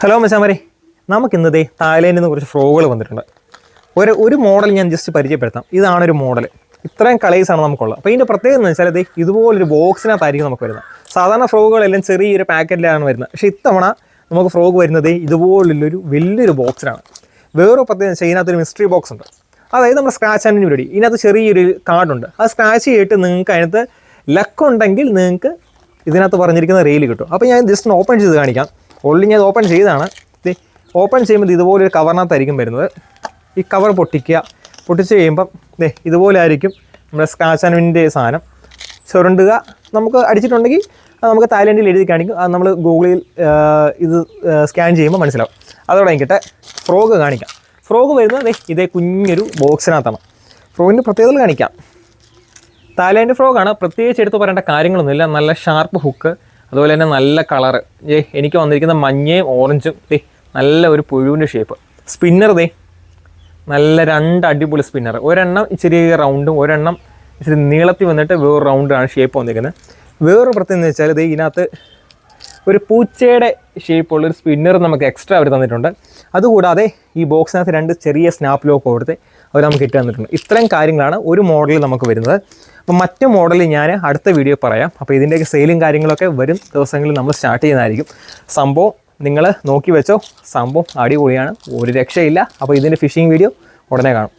Hello മച്ചാമാരെ, നമുക്കിന്നതേ തായ്ലൻഡിൽ നിന്ന് കുറച്ച് ഫ്രോഗുകൾ വന്നിട്ടുണ്ട്. ഒരു മോഡൽ ഞാൻ ജസ്റ്റ് പരിചയപ്പെടുത്താം. ഇതാണൊരു മോഡൽ. ഇത്രയും കളേഴ്സാണ് നമുക്കുള്ളത്. അപ്പോൾ ഇതിൻ്റെ പ്രത്യേകത എന്ന് വെച്ചാൽ ഇതുപോലൊരു ബോക്സിനകത്തായിരിക്കും നമുക്ക് വരുന്നത്. സാധാരണ ഫ്രോഗുകളെല്ലാം ചെറിയൊരു പാക്കറ്റിലാണ് വരുന്നത്. പക്ഷേ ഇത്തവണ നമുക്ക് ഫ്രോഗ് വരുന്നത് ഇതുപോലുള്ളൊരു വലിയൊരു ബോക്സിലാണ്. വേറൊരു പ്രത്യേകത വെച്ചാൽ ഇതിനകത്തൊരു മിസ്റ്ററി ബോക്സ് ഉണ്ട്. അതായത് നമ്മുടെ സ്ക്രാച്ച് ആൻഡ് വിൻ പരിപാടി. ഇതിനകത്ത് ചെറിയൊരു കാർഡുണ്ട്. അത് സ്ക്രാച്ച് ചെയ്തിട്ട് നിങ്ങൾക്ക് അതിനകത്ത് ലക്കുണ്ടെങ്കിൽ നിങ്ങൾക്ക് ഇതിനകത്ത് പറഞ്ഞിരിക്കുന്ന റെയിൽ കിട്ടും. അപ്പോൾ ഞാൻ ജസ്റ്റ് ഓപ്പൺ ചെയ്ത് കാണിക്കാം. ഓൾറെഡി ഞാൻ ഓപ്പൺ ചെയ്തതാണ്. ഓപ്പൺ ചെയ്യുമ്പോൾ ഇതുപോലൊരു കവറിനകത്തായിരിക്കും വരുന്നത്. ഈ കവർ പൊട്ടിച്ച് കഴിയുമ്പം ഇതുപോലെ ആയിരിക്കും നമ്മുടെ സ്ക്രാച്ച് ആൻഡ് വിൻ്റെ സാധനം. ചുരണ്ടുക, നമുക്ക് അടിച്ചിട്ടുണ്ടെങ്കിൽ അത് നമുക്ക് തായ്ലൻഡിൽ എഴുതി കാണിക്കും. അത് നമ്മൾ ഗൂഗിളിൽ ഇത് സ്കാൻ ചെയ്യുമ്പോൾ മനസ്സിലാവും. അതോടെ എനിക്കിട്ട് ഫ്രോഗ് കാണിക്കാം. ഫ്രോഗ് വരുന്നത് ഇതേ കുഞ്ഞൊരു ബോക്സിനകത്താണ്. ഫ്രോഗിൻ്റെ പ്രത്യേകതകൾ കാണിക്കാം. തായ്ലൻഡ് ഫ്രോഗാണ്. പ്രത്യേകിച്ച് എടുത്ത് പറയേണ്ട കാര്യങ്ങളൊന്നുമില്ല. നല്ല ഷാർപ്പ് ഹുക്ക്, അതുപോലെ തന്നെ നല്ല കളറ്. എനിക്ക് വന്നിരിക്കുന്ന മഞ്ഞയും ഓറഞ്ചും നല്ല ഒരു പുഴുവിൻ്റെ ഷേപ്പ്. സ്പിന്നർ നല്ല രണ്ട് അടിപൊളി സ്പിന്നർ. ഒരെണ്ണം ഇച്ചിരി റൗണ്ടും ഒരെണ്ണം ഇച്ചിരി നീളത്തിൽ വന്നിട്ട് വേറൊരു റൗണ്ടാണ് ഷേപ്പ് വന്നിരിക്കുന്നത്. വേറൊരു പ്രത്യേകത എന്ന് വെച്ചാൽ ഇതിനകത്ത് ഒരു പൂച്ചയുടെ ഷേപ്പുള്ളൊരു സ്പിന്നർ നമുക്ക് എക്സ്ട്രാ അവർ തന്നിട്ടുണ്ട്. അതുകൂടാതെ ഈ ബോക്സിനകത്ത് രണ്ട് ചെറിയ സ്നാപ്പ് ലോക്ക് കൊടുത്ത് അവർ നമുക്ക് ഇട്ട് തന്നിട്ടുണ്ട്. ഇത്രയും കാര്യങ്ങളാണ് ഒരു മോഡലിൽ നമുക്ക് വരുന്നത്. അപ്പോൾ മറ്റു മോഡലിൽ ഞാൻ അടുത്ത വീഡിയോ പറയാം. അപ്പോൾ ഇതിൻ്റെയൊക്കെ സെയിലും കാര്യങ്ങളൊക്കെ വരും ദിവസങ്ങളിൽ നമ്മൾ സ്റ്റാർട്ട് ചെയ്യുന്നതായിരിക്കും. സംഭവം നിങ്ങൾ നോക്കി വെച്ചോ. സംഭവം അടിപൊളിയാണ്, ഒരു രക്ഷയില്ല. അപ്പോൾ ഇതിൻ്റെ ഫിഷിംഗ് വീഡിയോ ഉടനെ കാണും.